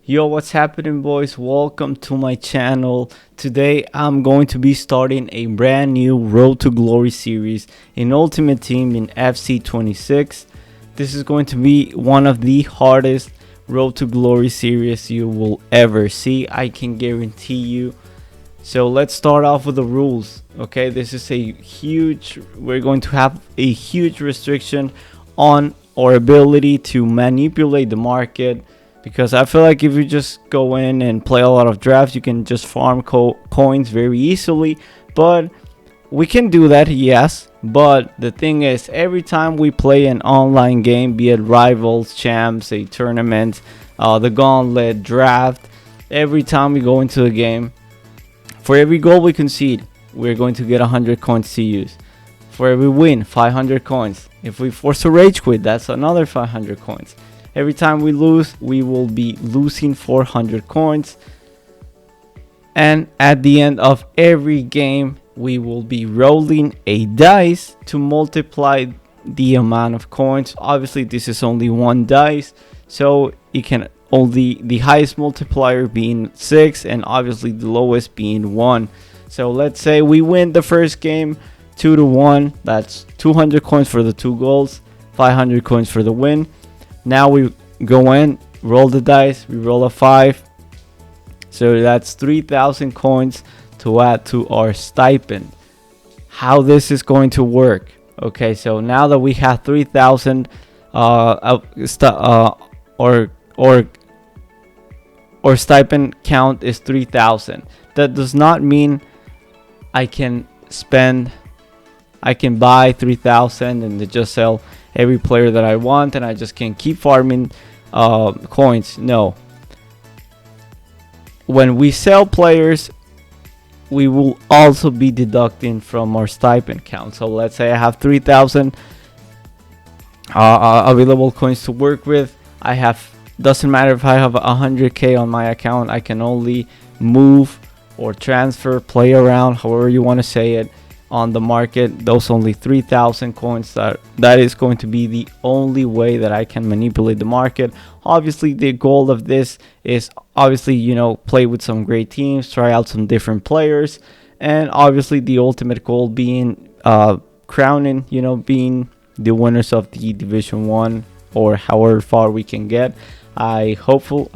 Yo, what's happening, boys? Welcome to my channel. Today I'm going to be starting a brand new Road to Glory series in Ultimate Team in FC26. This is going to be one of the hardest Road to Glory series you will ever see, I can guarantee you. So let's start off with the rules. Okay, this is we're going to have a huge restriction on our ability to manipulate the market, because I feel like if you just go in and play a lot of drafts, you can just farm coins very easily. But we can do that, yes, but the thing is, every time we play an online game, be it rivals, champs, a tournament, the gauntlet, draft, every time we go into the game, for every goal we concede, we're going to get 100 coins to use. For every win, 500 coins. If we force a rage quit, that's another 500 coins. Every time we lose, we will be losing 400 coins. And at the end of every game, we will be rolling a dice to multiply the amount of coins. Obviously, this is only one dice, so it can only the highest multiplier being 6 and obviously the lowest being 1. So let's say we win the first game 2-1. That's 200 coins for the 2 goals, 500 coins for the win. Now we go in, roll the dice, we roll a 5. So that's 3,000 coins to add to our stipend. How this is going to work? Okay, so now that we have 3,000, our stipend count is 3,000. That does not mean I can buy 3,000 and just sell every player that I want and I just can keep farming coins. No. When we sell players, we will also be deducting from our stipend count. So let's say I have 3,000 available coins to work with. Doesn't matter if I have 100k on my account, I can only move or transfer, play around, however you want to say it, on the market. Those only 3,000 coins, that is going to be the only way that I can manipulate the market. Obviously, the goal of this is play with some great teams, try out some different players, and obviously the ultimate goal being crowning, being the winners of the Division 1 or however far we can get. I'm hopeful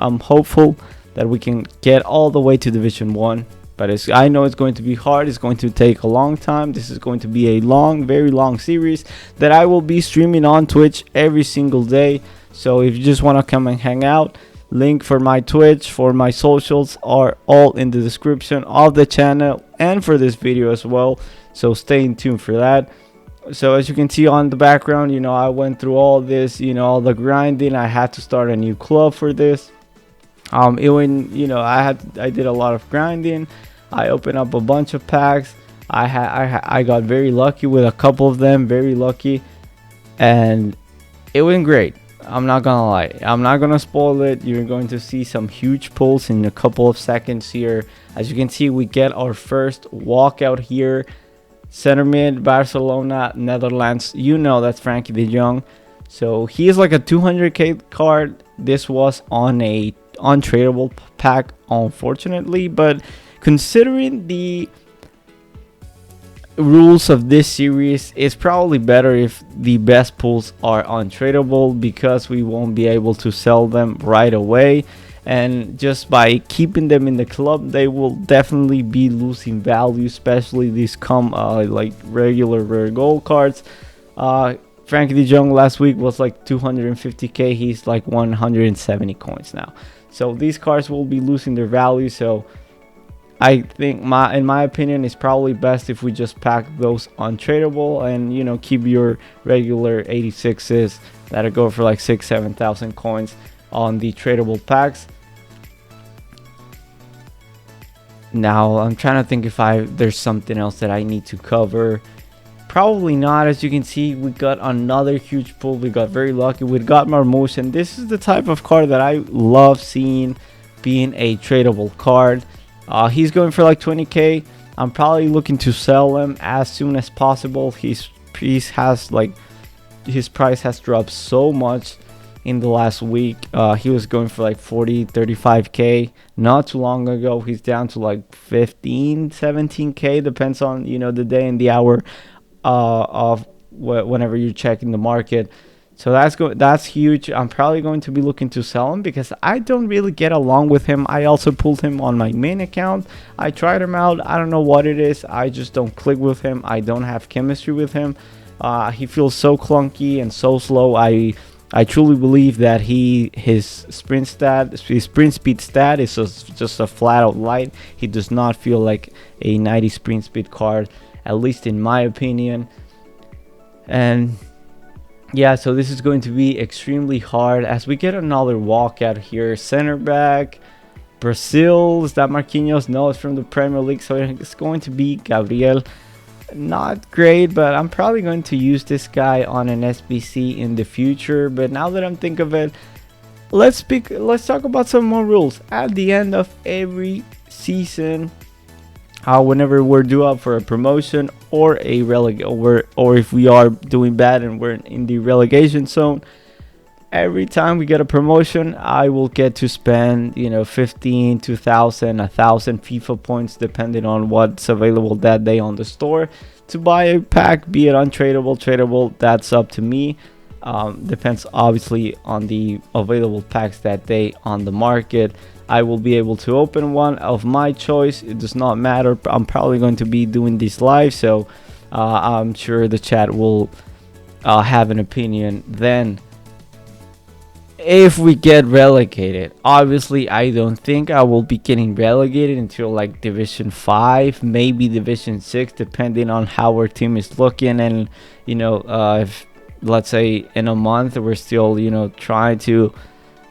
that we can get all the way to Division 1. But I know it's going to be hard. It's going to take a long time. This is going to be a very long series that I will be streaming on Twitch every single day. So if you just want to come and hang out, link for my Twitch, for my socials are all in the description of the channel and for this video as well. So stay in tune for that. So as you can see on the background, I went through all this, all the grinding. I had to start a new club for this. I did a lot of grinding. I opened up a bunch of packs. I got very lucky with a couple of them, very lucky, and it went great. I'm not gonna lie, I'm not gonna spoil it. You're going to see some huge pulls in a couple of seconds here. As you can see, we get our first walkout here. Center mid, Barcelona, Netherlands. That's Frankie de Jong. So he is like a 200k card. This was on a untradeable pack, unfortunately, but considering the rules of this series, it's probably better if the best pulls are untradeable, because we won't be able to sell them right away, and just by keeping them in the club, they will definitely be losing value, especially these like regular rare gold cards. Frankie de Jong last week was like 250k. He's like 170 coins now. So these cards will be losing their value. So I think in my opinion, it's probably best if we just pack those untradeable and keep your regular 86s that go for like 6,000-7,000 coins on the tradable packs. Now I'm trying to think if there's something else that I need to cover. Probably not. As you can see, we got another huge pull. We got very lucky. We got Marmouche, and this is the type of card that I love seeing being a tradable card. He's going for like 20k. I'm probably looking to sell him as soon as possible. His price has dropped so much in the last week. He was going for like 40, 35K not too long ago. He's down to like 15, 17K, depends on, the day and the hour of whenever you're checking the market. So that's huge. I'm probably going to be looking to sell him because I don't really get along with him. I also pulled him on my main account. I tried him out. I don't know what it is. I just don't click with him. I don't have chemistry with him. He feels so clunky and so slow. I truly believe that his sprint speed stat is just a flat out light. He does not feel like a 90 sprint speed card, at least in my opinion. And yeah, so this is going to be extremely hard as we get another walkout here. Center back, Brazil. Is that Marquinhos? No, it's from the Premier League, so it's going to be Gabriel. Not great, but I'm probably going to use this guy on an SBC in the future. But now that I'm thinking of it, let's talk about some more rules. At the end of every season, whenever we're due up for a promotion or a or if we are doing bad and we're in the relegation zone, every time we get a promotion, I will get to spend 15, 2,000, 1,000 FIFA points depending on what's available that day on the store to buy a pack, be it untradeable, tradable. That's up to me. Depends obviously on the available packs that day on the market. I will be able to open one of my choice. It does not matter. I'm probably going to be doing this live, so I'm sure the chat will have an opinion then. If we get relegated, obviously I don't think I will be getting relegated until like Division 5, maybe Division 6, depending on how our team is looking. And if let's say in a month we're still trying to,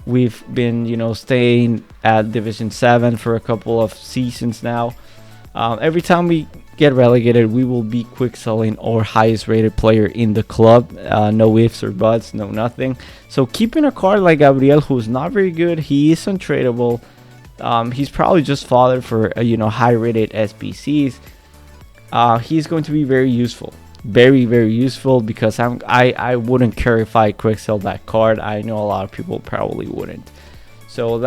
we've been staying at Division 7 for a couple of seasons now. Every time we get relegated, we will be quick selling our highest rated player in the club. No ifs or buts, no nothing. So keeping a card like Gabriel, who's not very good, he is untradeable. He's probably just fodder for high rated SBCs. He's going to be very useful, very useful, because I wouldn't care if I quick sell that card. I know a lot of people probably wouldn't. So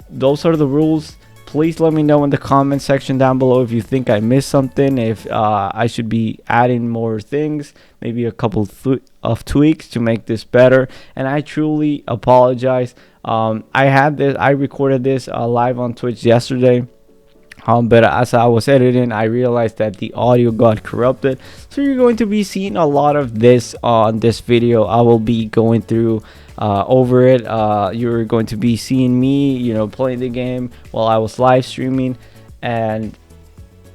those are the rules. Please let me know in the comment section down below if you think I missed something, if I should be adding more things, maybe a couple of tweaks to make this better. And I truly apologize. I recorded this live on Twitch yesterday. But as I was editing, I realized that the audio got corrupted. So you're going to be seeing a lot of this on this video. I will be going through over it. You're going to be seeing me, playing the game while I was live streaming. And,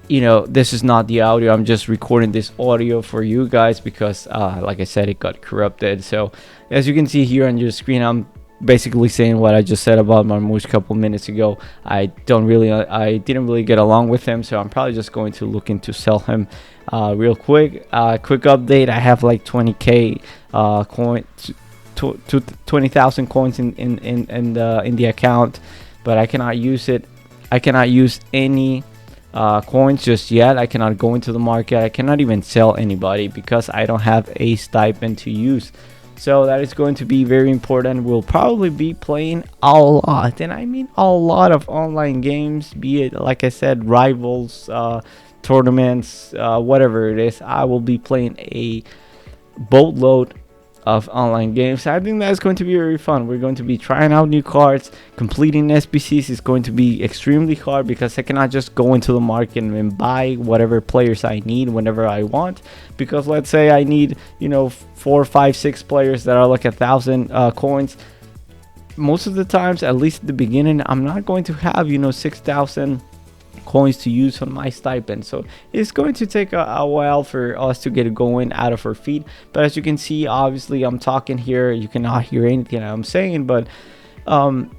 this is not the audio. I'm just recording this audio for you guys because, like I said, it got corrupted. So as you can see here on your screen, I'm basically saying what I just said about Marmoush a couple minutes ago. I didn't really get along with him, so I'm probably just going to look into sell him real quick. Quick update: I have like 20k coin, 20,000 coins in the account, but I cannot use it. I cannot use any coins just yet. I cannot go into the market. I cannot even sell anybody because I don't have a stipend to use. So that is going to be very important. We'll probably be playing a lot, and I mean a lot of online games, be it, like I said, rivals, tournaments, whatever it is. I will be playing a boatload of online games. I think that's going to be very fun. We're going to be trying out new cards. Completing SBCs is going to be extremely hard because I cannot just go into the market and buy whatever players I need whenever I want. Because let's say I need 4, 5, 6 players that are like 1,000 coins. Most of the times, at least at the beginning, I'm not going to have 6,000 coins to use on my stipend. So it's going to take a while for us to get going out of our feet. But as you can see, obviously I'm talking here, you cannot hear anything I'm saying, but I'm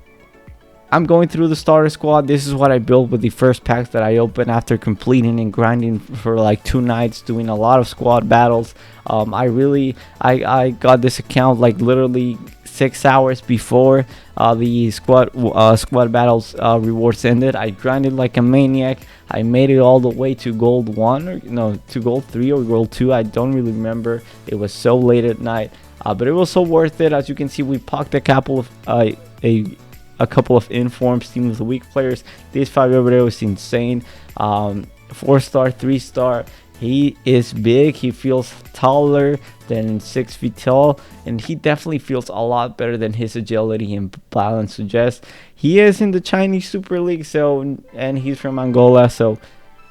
going through the starter squad. This is what I built with the first packs that I opened after completing and grinding for like 2 nights, doing a lot of squad battles. I got this account like literally 6 hours before the squad battles rewards ended. I grinded like a maniac. I made it all the way to gold 1, or no, to gold 3 or gold 2. I don't really remember. It was so late at night. But it was so worth it. As you can see, we pocked a couple of informed Team of the Week players. This Fabio is insane. 4-star, 3-star. He is big. He feels taller than 6 feet tall, and he definitely feels a lot better than his agility and balance suggests. He is in the Chinese Super League, and he's from Angola, so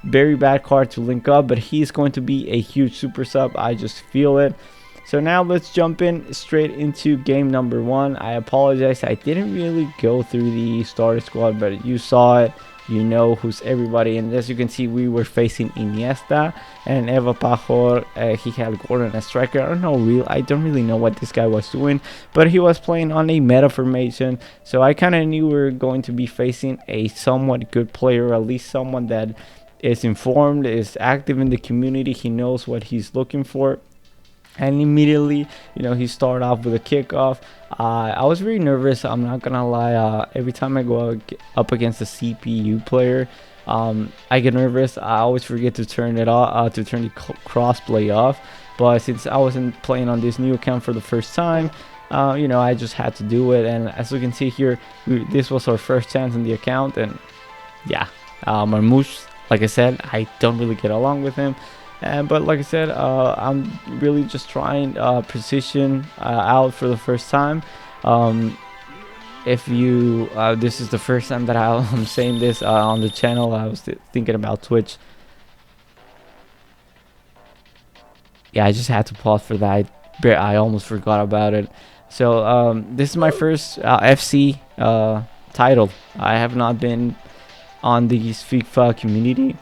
very bad card to link up, but he's going to be a huge super sub. I just feel it. So now let's jump in straight into game number 1. I apologize, I didn't really go through the starter squad, but you saw it. You know who's everybody, and as you can see, we were facing Iniesta and Eva Pajor. He had Gordon as striker. I don't really know what this guy was doing, but he was playing on a meta formation, so I kind of knew we were going to be facing a somewhat good player, at least someone that is informed, is active in the community. He knows what he's looking for. And immediately, he started off with a kickoff. I was very nervous, I'm not gonna lie. Every time I go up against a CPU player, I get nervous. I always forget to turn it off, to turn the crossplay off. But since I wasn't playing on this new account for the first time, I just had to do it. And as you can see here, this was our first chance in the account. And yeah, Marmouche, like I said, I don't really get along with him. But like I said, I'm really just trying precision out for the first time. If you this is the first time that I'm saying this on the channel. I was thinking about Twitch. Yeah, I just had to pause for that. I almost forgot about it. So this is my first FC title. I have not been on the FIFA community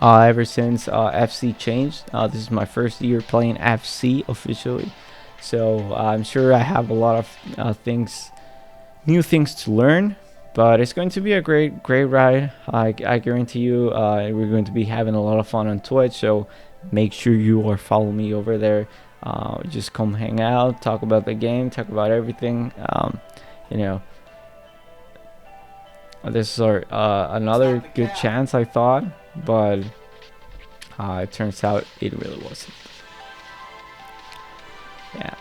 ever since FC changed. This is my first year playing FC officially, so I'm sure I have a lot of new things to learn, but it's going to be a great ride. I guarantee you, we're going to be having a lot of fun on Twitch, so make sure you are following me over there. Just come hang out, talk about the game, talk about everything. This is our another good chance, I thought, but it turns out it really wasn't. Yeah,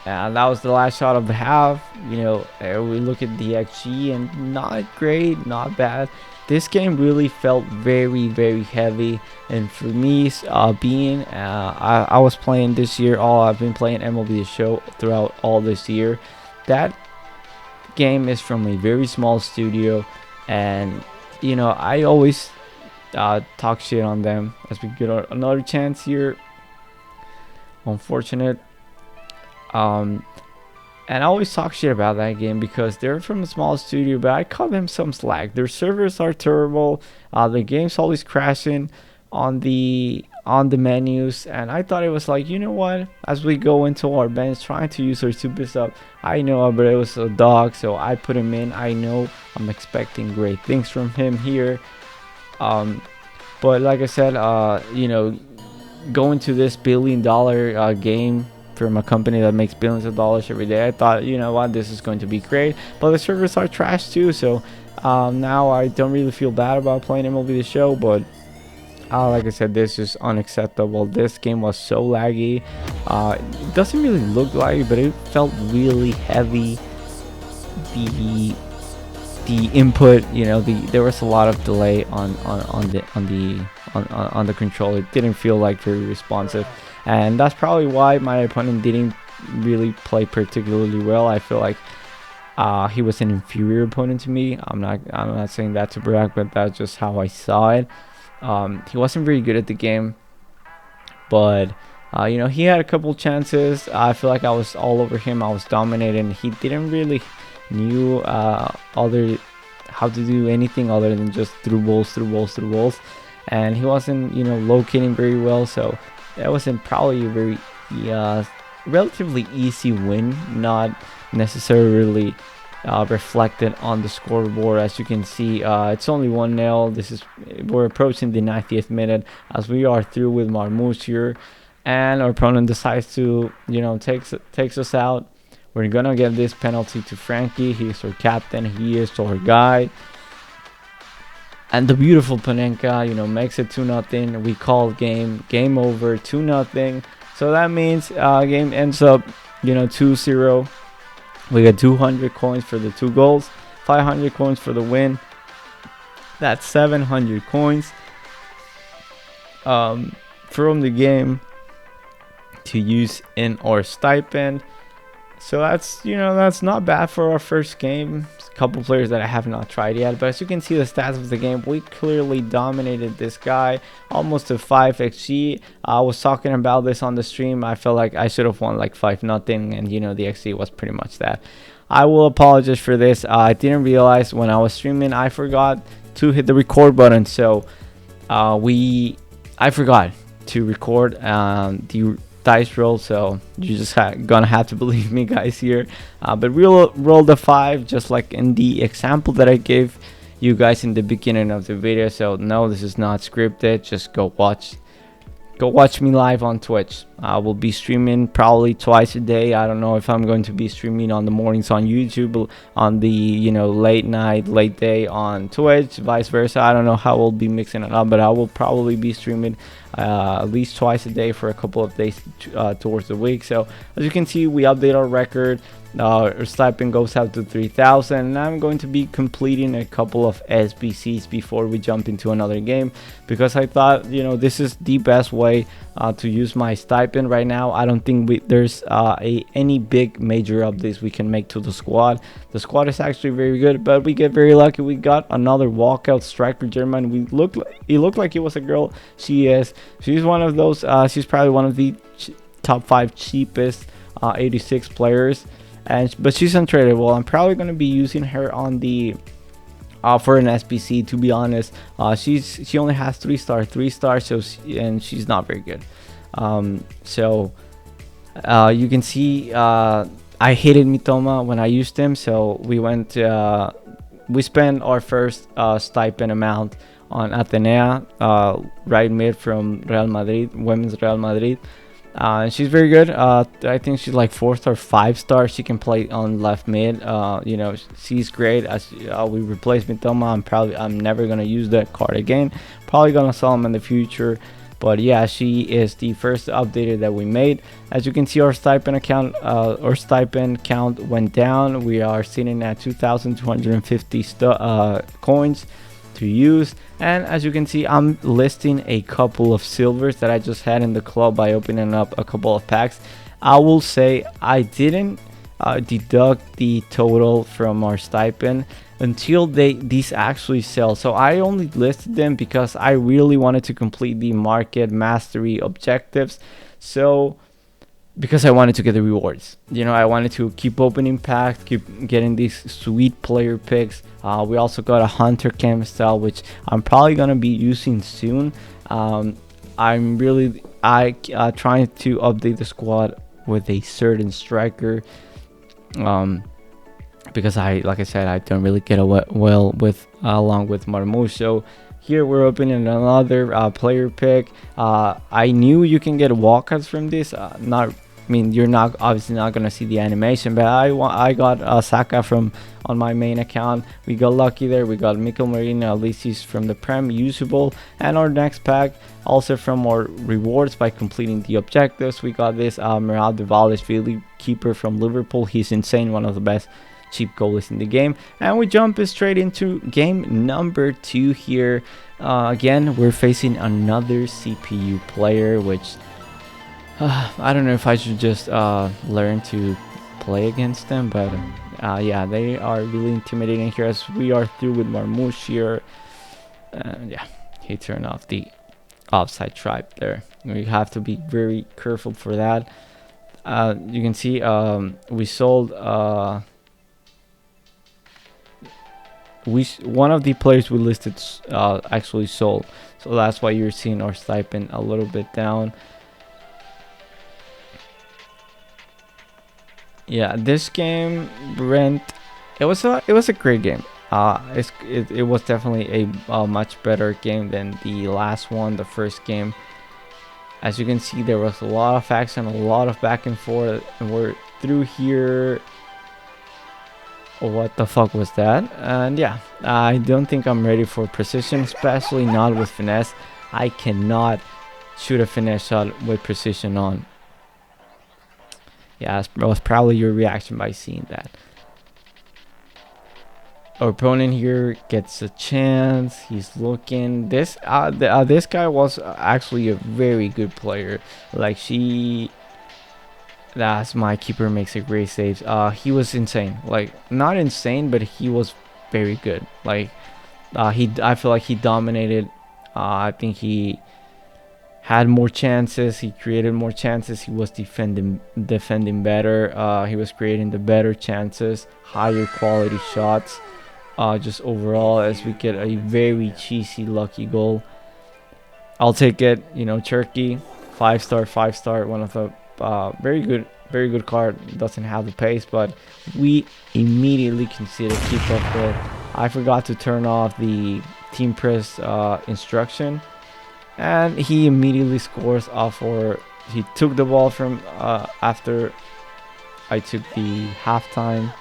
and that was the last shot of the half. We look at the XG, and not great, not bad. This game really felt very heavy, and for me, I was playing this year. I've been playing MLB The Show throughout all this year. That game is from a very small studio, and I always talk shit on them. As we get another chance here, unfortunate. And I always talk shit about that game because they're from a small studio, but I call them some slack. Their servers are terrible. The game's always crashing on the menus, and I thought it was like, you know what, as we go into our bench trying to use our super sub, I know but it was a dog, so I put him in. I know I'm expecting great things from him here, but like I said, going to this billion-dollar game from a company that makes billions of dollars every day, I thought, you know what, this is going to be great. But the servers are trash too, so now I don't really feel bad about playing MLB The Show, but like I said, this is unacceptable. This game was so laggy. It doesn't really look like it, but it felt really heavy. The input, there was a lot of delay on the control. It didn't feel like very responsive, and that's probably why my opponent didn't really play particularly well. I feel like he was an inferior opponent to me. I'm not saying that to brag, but that's just how I saw it. He wasn't very good at the game, but he had a couple chances. I feel like I was all over him. I was dominating. He didn't really knew how to do anything other than just through balls, and he wasn't locating very well, so that wasn't probably a very relatively easy win, not necessarily reflected on the scoreboard. As you can see, it's only 1-0. We're approaching the 90th minute as we are through with Marmouche here, and our opponent decides to takes us out. We're gonna give this penalty to Frankie. He's our captain. He is our guy. And the beautiful Panenka, makes it 2-0. We call game over, 2-0. So that means game ends up 2-0. We got 200 coins for the 2 goals, 500 coins for the win. That's 700 coins from the game to use in our stipend. So that's not bad for our first game. A couple players that I have not tried yet, but as you can see the stats of the game, we clearly dominated this guy, almost a 5 xg. I was talking about this on the stream. I felt like I should have won like 5-0, and the xg was pretty much that. I will apologize for this. I didn't realize when I was streaming, I forgot to hit the record button. So I forgot to record the dice roll, so you just gonna have to believe me, guys, here. But we'll roll the 5 just like in the example that I gave you guys in the beginning of the video. So no, this is not scripted. Just go watch me live on Twitch. I will be streaming probably twice a day. I don't know if I'm going to be streaming on the mornings on YouTube, on the late night, late day on Twitch, vice versa. I don't know how we'll be mixing it up, but I will probably be streaming at least twice a day for a couple of days towards the week. So as you can see, we update our record. Our stipend goes out to 3,000, and I'm going to be completing a couple of SBCs before we jump into another game, because I thought this is the best way to use my stipend right now. I don't think there's any big major updates we can make to the squad. The squad is actually very good, but we get very lucky. We got another walkout striker German. It looked like it was a girl. She's one of those. She's probably one of the top 5 cheapest 86 players. But she's untradeable. I'm probably going to be using her on the for an SBC, to be honest. She only has 3 stars, so and she's not very good. So you can see I hated Mitoma when I used him, so we spent our first stipend amount on Atenea, right mid from Real Madrid, women's Real Madrid. She's very good. I think she's like 4 star, 5 star. She can play on left mid. She's great. As we replace Mitoma, I'm never gonna use that card again. Probably gonna sell him in the future. But yeah, she is the first updated that we made. As you can see, our stipend count went down. We are sitting at 2,250 coins to use. And as you can see, I'm listing a couple of silvers that I just had in the club by opening up a couple of packs. I will say I didn't deduct the total from our stipend until these actually sell. So I only listed them because I really wanted to complete the market mastery objectives. So because I wanted to get the rewards, I wanted to keep opening packs, keep getting these sweet player picks. We also got a hunter cam style, which I'm probably gonna be using soon. I'm trying to update the squad with a certain striker, because like I said, I don't really get well with along with Marmuso. Here we're opening another player pick. I knew you can get walkouts from this. You're obviously not gonna see the animation, but I got Saka on my main account. We got lucky there. We got Mikel Merino, at least he's from the Prem, usable. And our next pack, also from our rewards by completing the objectives, we got this Miral keeper from Liverpool. He's insane, one of the best cheap goalies in the game. And we jump straight into game number 2 here. Again, we're facing another CPU player, which I don't know if I should just learn to play against them, but yeah, they are really intimidating here, as we are through with Marmouche here. Yeah, he turned off the offside trap there. We have to be very careful for that. You can see we sold one of the players we listed actually sold, so that's why you're seeing our stipend a little bit down. Yeah, this game, Brent, it was a great game. It was definitely a much better game than the last one, the first game. As you can see, there was a lot of action, a lot of back and forth, and we're through here. What the fuck was that? And yeah, I don't think I'm ready for precision, especially not with finesse. I cannot shoot a finesse shot with precision on. Yeah, that was probably your reaction by seeing that. Our opponent here gets a chance. He's looking. This guy was actually a very good player. Like she, that's my keeper makes a great save. He was insane. Like not insane, but he was very good. Like I feel like he dominated. I think he had more chances. He created more chances. He was defending better. He was creating the better chances, higher quality shots. Just overall, as we get a very cheesy lucky goal. I'll take it. You know, Turkey, 5-star, 5-star. One of the very good card. Doesn't have the pace, but we immediately concede a kickoff goal. I forgot to turn off the team press instruction, and he immediately scores off. Or he took the ball from after I took the halftime.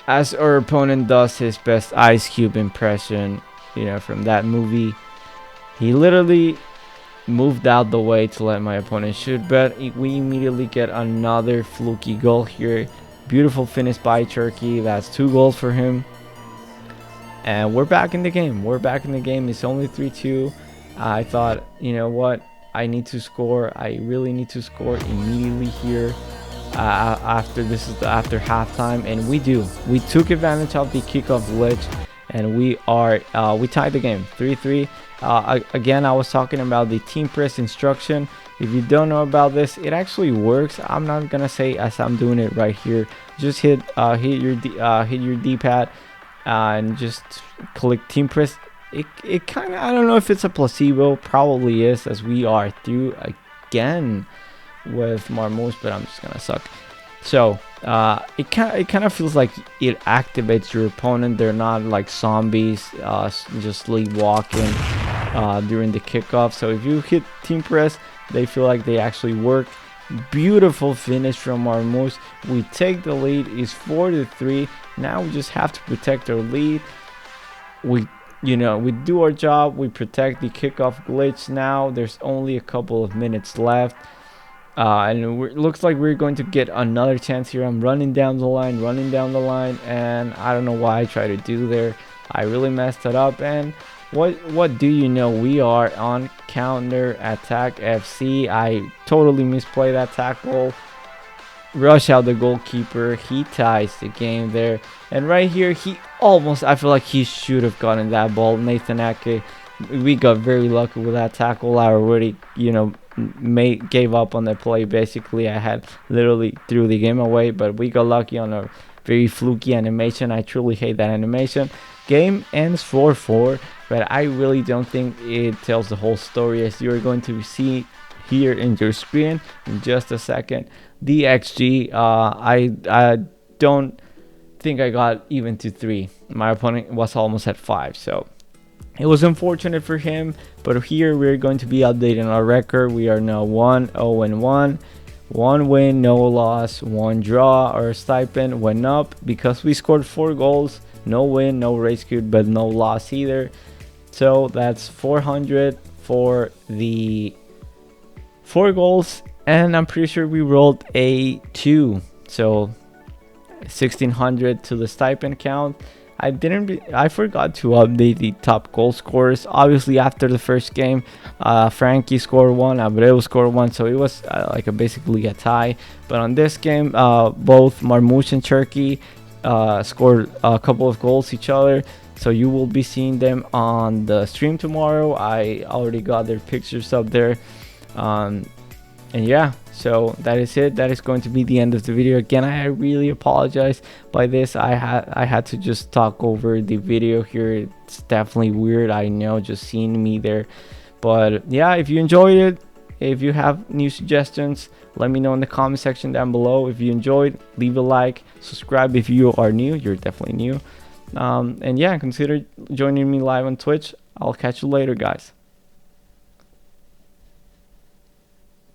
As our opponent does his best Ice Cube impression, you know, from that movie, he literally moved out the way to let my opponent shoot, but we immediately get another fluky goal here. Beautiful finish by Turkey. That's 2 goals for him, and we're back in the game. It's only 3-2. I thought, you know what, I need to score. I really need to score immediately here. After halftime, and we took advantage of the kickoff glitch, and we tied the game 3-3. Again, I was talking about the team press instruction. If you don't know about this, it actually works. I'm not gonna say as I'm doing it right here. Just hit your D-pad and just click team press. It kind of, I don't know if it's a placebo, probably is, as we are through again with Marmouche, but I'm just gonna suck. So it kind of feels like it activates your opponent. They're not like zombies, just sleepwalking during the kickoff. So if you hit team press, they feel like they actually work. Beautiful finish from Marmouche. We take the lead. It's 4-3. Now we just have to protect our lead. We do our job. We protect the kickoff glitch. Now there's only a couple of minutes left. And it looks like we're going to get another chance here. I'm running down the line, and I don't know why I tried to do there. I really messed it up. And what do you know? We are on counter attack FC. I totally misplayed that tackle. Rush out the goalkeeper. He ties the game there. And right here, I feel like he should have gotten that ball. Nathan Ake. We got very lucky with that tackle. I already, gave up on the play. Basically, I had literally threw the game away, but we got lucky on a very fluky animation. I truly hate that animation. Game ends 4-4, but I really don't think it tells the whole story, as you're going to see here in your screen in just a second. The XG, I don't think I got even to 3. My opponent was almost at 5, so it was unfortunate for him, but here we're going to be updating our record. We are now 1-0-1, 1 win, no loss, 1 draw. Our stipend went up because we scored 4 goals. No win, no race queued, but no loss either. So that's 400 for the 4 goals, and I'm pretty sure we rolled a 2. So 1600 to the stipend count. I forgot to update the top goal scorers. Obviously, after the first game, Frankie scored 1, Abreu scored 1, so it was basically a tie. But on this game, both Marmouche and Turkey scored a couple of goals each other. So you will be seeing them on the stream tomorrow. I already got their pictures up there. And yeah, so that is it. That is going to be the end of the video. Again, I really apologize by this. I had to just talk over the video here. It's definitely weird, I know, just seeing me there. But yeah, if you enjoyed it, if you have new suggestions, let me know in the comment section down below. If you enjoyed, leave a like, subscribe if you are new. You're definitely new. And yeah, consider joining me live on Twitch. I'll catch you later, guys.